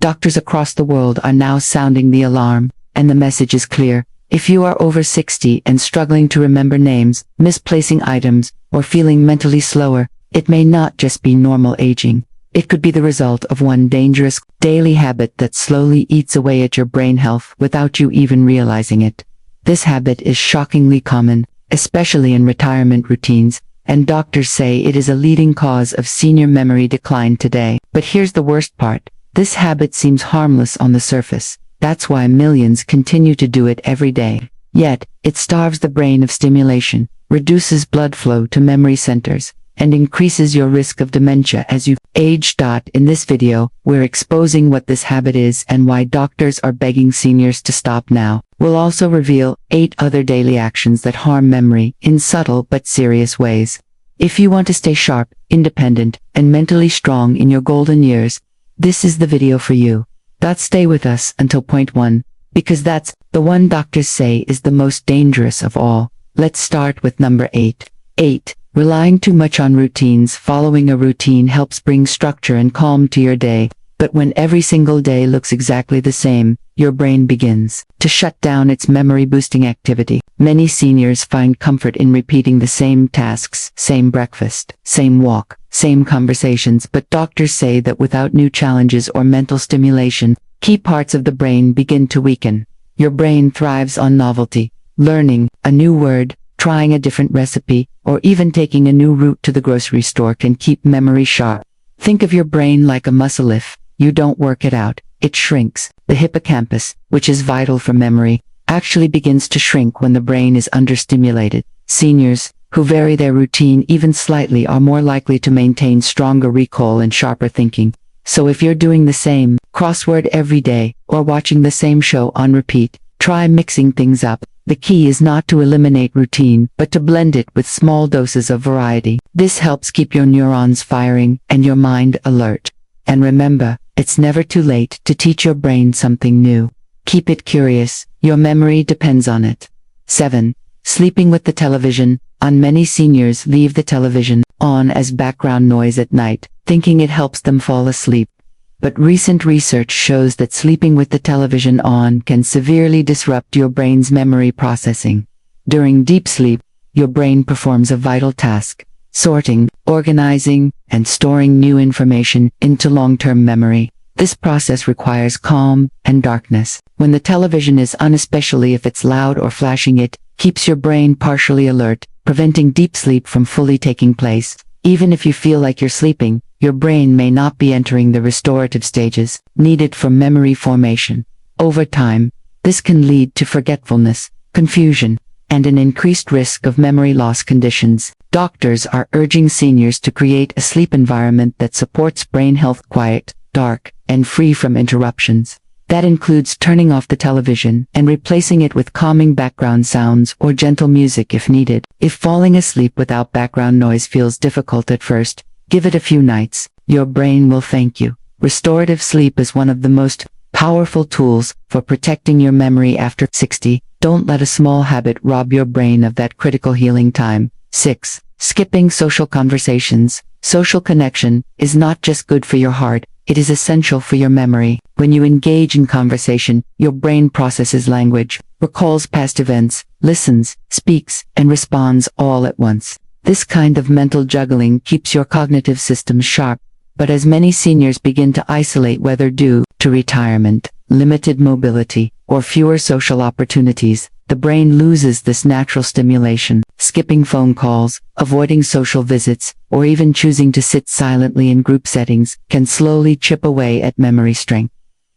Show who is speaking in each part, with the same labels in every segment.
Speaker 1: Doctors across the world are now sounding the alarm, and the message is clear. If you are over 60 and struggling to remember names, misplacing items, or feeling mentally slower, it may not just be normal aging. It could be the result of one dangerous daily habit that slowly eats away at your brain health without you even realizing it. This habit is shockingly common, especially in retirement routines, and doctors say it is a leading cause of senior memory decline today. But here's the worst part. This habit seems harmless on the surface. That's why millions continue to do it every day. Yet, it starves the brain of stimulation, reduces blood flow to memory centers, and increases your risk of dementia as you age. In this video, we're exposing what this habit is and why doctors are begging seniors to stop now. We'll also reveal 8 other daily actions that harm memory in subtle but serious ways. If you want to stay sharp, independent, and mentally strong in your golden years, this is the video for you. Stay with us until point 1, because that's the one doctors say is the most dangerous of all. Let's start with number 8. 8. Relying too much on routines. Following a routine helps bring structure and calm to your day, but when every single day looks exactly the same, your brain begins to shut down its memory-boosting activity. Many seniors find comfort in repeating the same tasks, same breakfast, same walk, same conversations, but doctors say that without new challenges or mental stimulation, key parts of the brain begin to weaken. Your brain thrives on novelty. Learning a new word, trying a different recipe, or even taking a new route to the grocery store can keep memory sharp. Think of your brain like a muscle. If you don't work it out, it shrinks. The hippocampus, which is vital for memory, actually begins to shrink when the brain is understimulated. Seniors who vary their routine even slightly are more likely to maintain stronger recall and sharper thinking. So if you're doing the same crossword every day, or watching the same show on repeat, try mixing things up. The key is not to eliminate routine, but to blend it with small doses of variety. This helps keep your neurons firing and your mind alert. And remember, it's never too late to teach your brain something new. Keep it curious. Your memory depends on it. 7. Sleeping with the television on. Many seniors leave the television on as background noise at night, thinking it helps them fall asleep. But recent research shows that sleeping with the television on can severely disrupt your brain's memory processing. During deep sleep, your brain performs a vital task: sorting, organizing, and storing new information into long-term memory. This process requires calm and darkness. When the television is on, especially if it's loud or flashing, it keeps your brain partially alert, preventing deep sleep from fully taking place. Even if you feel like you're sleeping, your brain may not be entering the restorative stages needed for memory formation. Over time, this can lead to forgetfulness, confusion, and an increased risk of memory loss conditions. Doctors are urging seniors to create a sleep environment that supports brain health: quiet, dark, and free from interruptions. That includes turning off the television and replacing it with calming background sounds or gentle music if needed. If falling asleep without background noise feels difficult at first, give it a few nights. Your brain will thank you. Restorative sleep is one of the most powerful tools for protecting your memory after 60. Don't let a small habit rob your brain of that critical healing time. 6. Skipping social conversations. Social connection is not just good for your heart, it is essential for your memory. When you engage in conversation, your brain processes language, recalls past events, listens, speaks, and responds all at once. This kind of mental juggling keeps your cognitive system sharp. But as many seniors begin to isolate, whether due to retirement, limited mobility, or fewer social opportunities, the brain loses this natural stimulation. Skipping phone calls, avoiding social visits, or even choosing to sit silently in group settings can slowly chip away at memory strength.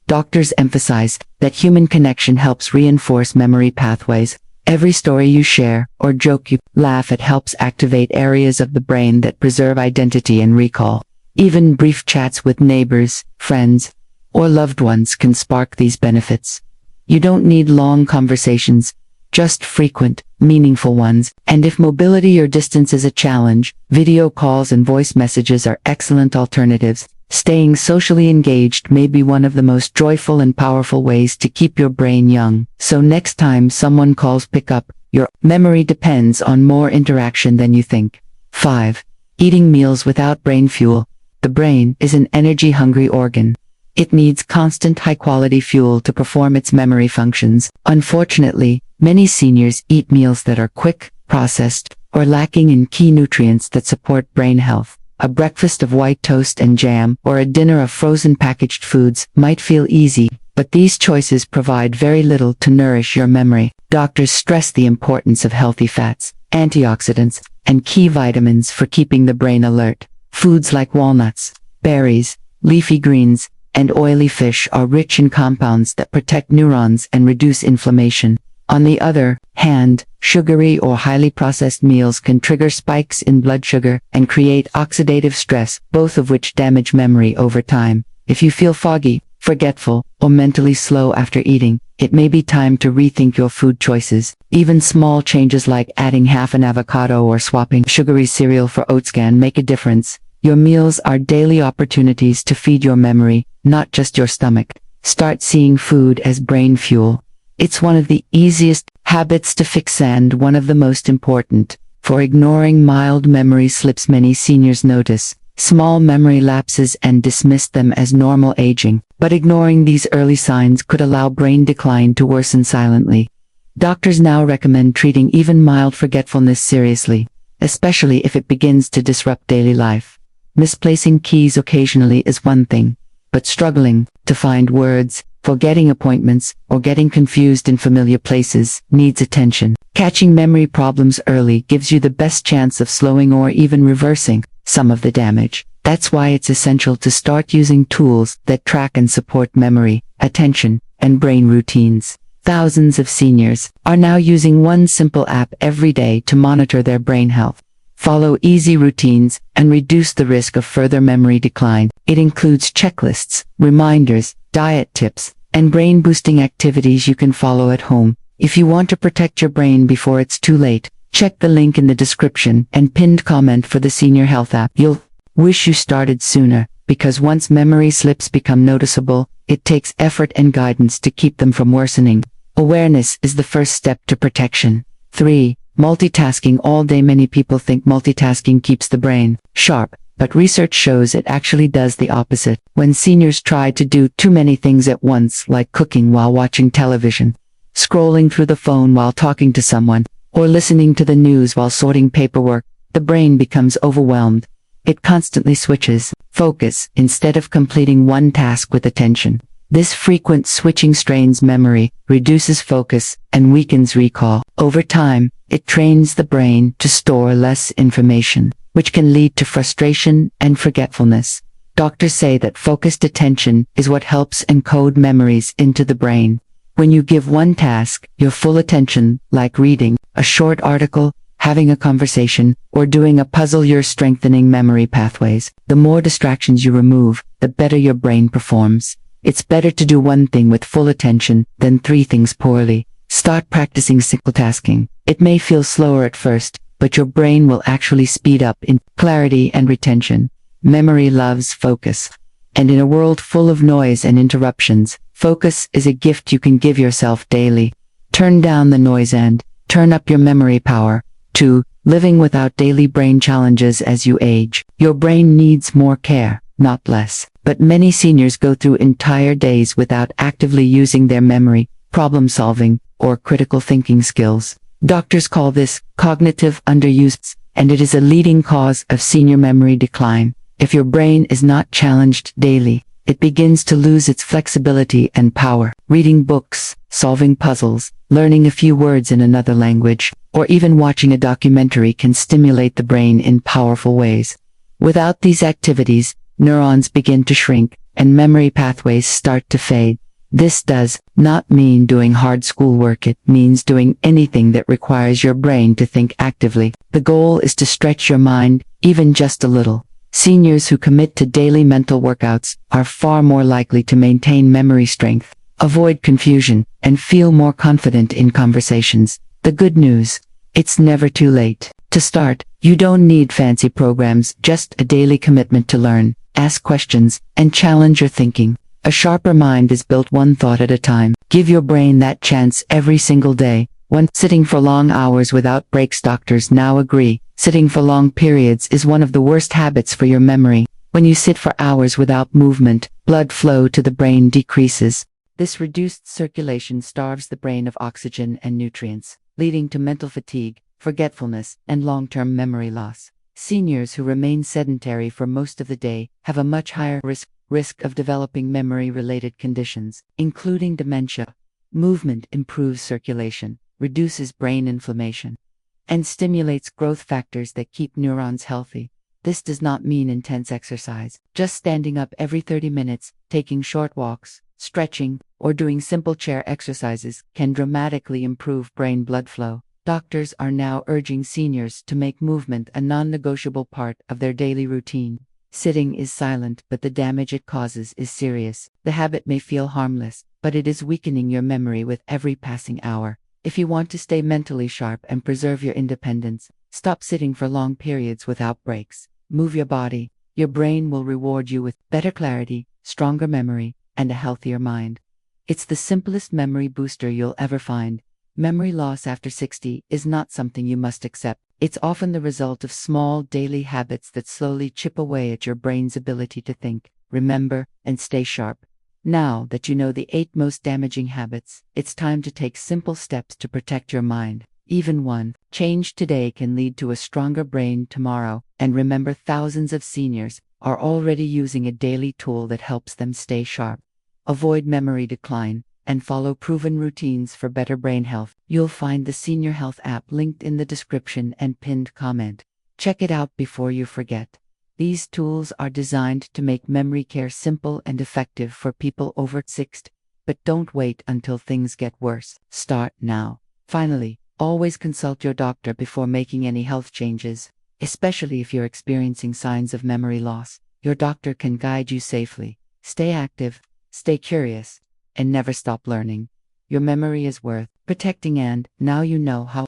Speaker 1: Doctors emphasize that human connection helps reinforce memory pathways. Every story you share or joke you laugh at helps activate areas of the brain that preserve identity and recall. Even brief chats with neighbors, friends, or loved ones can spark these benefits. You don't need long conversations, just frequent, meaningful ones. And if mobility or distance is a challenge, video calls and voice messages are excellent alternatives. Staying socially engaged may be one of the most joyful and powerful ways to keep your brain young. So next time someone calls, pick up. Your memory depends on more interaction than you think. 5. Eating meals without brain fuel. The brain is an energy-hungry organ. It needs constant high-quality fuel to perform its memory functions. Unfortunately, many seniors eat meals that are quick, processed, or lacking in key nutrients that support brain health. A breakfast of white toast and jam or a dinner of frozen packaged foods might feel easy, but these choices provide very little to nourish your memory. Doctors stress the importance of healthy fats, antioxidants, and key vitamins for keeping the brain alert. Foods like walnuts, berries, leafy greens, and oily fish are rich in compounds that protect neurons and reduce inflammation. On the other hand, sugary or highly processed meals can trigger spikes in blood sugar and create oxidative stress, both of which damage memory over time. If you feel foggy, forgetful, or mentally slow after eating, it may be time to rethink your food choices. Even small changes like adding half an avocado or swapping sugary cereal for oats can make a difference. Your meals are daily opportunities to feed your memory, not just your stomach. Start seeing food as brain fuel. It's one of the easiest habits to fix and one of the most important, for ignoring mild memory slips many seniors notice small memory lapses and dismiss them as normal aging, but ignoring these early signs could allow brain decline to worsen silently. Doctors now recommend treating even mild forgetfulness seriously, especially if it begins to disrupt daily life. Misplacing keys occasionally is one thing, but struggling to find words, forgetting appointments, or getting confused in familiar places needs attention. Catching memory problems early gives you the best chance of slowing or even reversing some of the damage. That's why it's essential to start using tools that track and support memory, attention, and brain routines. Thousands of seniors are now using one simple app every day to monitor their brain health. Follow easy routines and reduce the risk of further memory decline. It includes checklists, reminders, diet tips, and brain-boosting activities you can follow at home. If you want to protect your brain before it's too late, check the link in the description and pinned comment for the Senior Health app. You'll wish you started sooner, because once memory slips become noticeable, it takes effort and guidance to keep them from worsening. Awareness is the first step to protection. 3. Multitasking all day. Many people think multitasking keeps the brain sharp, but research shows it actually does the opposite. When seniors try to do too many things at once, like cooking while watching television, scrolling through the phone while talking to someone, or listening to the news while sorting paperwork, the brain becomes overwhelmed. It constantly switches focus instead of completing one task with attention. This frequent switching strains memory, reduces focus, and weakens recall. Over time, it trains the brain to store less information, which can lead to frustration and forgetfulness. Doctors say that focused attention is what helps encode memories into the brain. When you give one task your full attention, like reading a short article, having a conversation, or doing a puzzle, you're strengthening memory pathways. The more distractions you remove, the better your brain performs. It's better to do one thing with full attention than 3 things poorly. Start practicing single tasking. It may feel slower at first, but your brain will actually speed up in clarity and retention. Memory loves focus. And in a world full of noise and interruptions, focus is a gift you can give yourself daily. Turn down the noise and turn up your memory power. 2. Living without daily brain challenges as you age. Your brain needs more care, not less. But many seniors go through entire days without actively using their memory, problem-solving, or critical thinking skills. Doctors call this cognitive underuse, and it is a leading cause of senior memory decline. If your brain is not challenged daily, it begins to lose its flexibility and power. Reading books, solving puzzles, learning a few words in another language, or even watching a documentary can stimulate the brain in powerful ways. Without these activities, neurons begin to shrink, and memory pathways start to fade. This does not mean doing hard schoolwork. It means doing anything that requires your brain to think actively. The goal is to stretch your mind, even just a little. Seniors who commit to daily mental workouts are far more likely to maintain memory strength, avoid confusion, and feel more confident in conversations. The good news: it's never too late. To start, you don't need fancy programs, just a daily commitment to learn, ask questions, and challenge your thinking. A sharper mind is built one thought at a time. Give your brain that chance every single day. Sitting for long hours without breaks. Doctors now agree, sitting for long periods is one of the worst habits for your memory. When you sit for hours without movement, blood flow to the brain decreases. This reduced circulation starves the brain of oxygen and nutrients, leading to mental fatigue, forgetfulness, and long-term memory loss. Seniors who remain sedentary for most of the day have a much higher risk of developing memory-related conditions, including dementia. Movement improves circulation, reduces brain inflammation, and stimulates growth factors that keep neurons healthy. This does not mean intense exercise. Just standing up every 30 minutes, taking short walks, stretching, or doing simple chair exercises can dramatically improve brain blood flow. Doctors are now urging seniors to make movement a non-negotiable part of their daily routine. Sitting is silent, but the damage it causes is serious. The habit may feel harmless, but it is weakening your memory with every passing hour. If you want to stay mentally sharp and preserve your independence, stop sitting for long periods without breaks. Move your body. Your brain will reward you with better clarity, stronger memory, and a healthier mind. It's the simplest memory booster you'll ever find. Memory loss after 60 is not something you must accept. It's often the result of small daily habits that slowly chip away at your brain's ability to think, remember, and stay sharp. Now that you know the 8 most damaging habits, it's time to take simple steps to protect your mind. Even one change today can lead to a stronger brain tomorrow. And remember, thousands of seniors are already using a daily tool that helps them stay sharp. Avoid memory decline and follow proven routines for better brain health. You'll find the Senior Health app linked in the description and pinned comment. Check it out before you forget. These tools are designed to make memory care simple and effective for people over 60. But don't wait until things get worse. Start now. Finally, always consult your doctor before making any health changes, especially if you're experiencing signs of memory loss. Your doctor can guide you safely. Stay active, stay curious, and never stop learning. Your memory is worth protecting, and now you know how.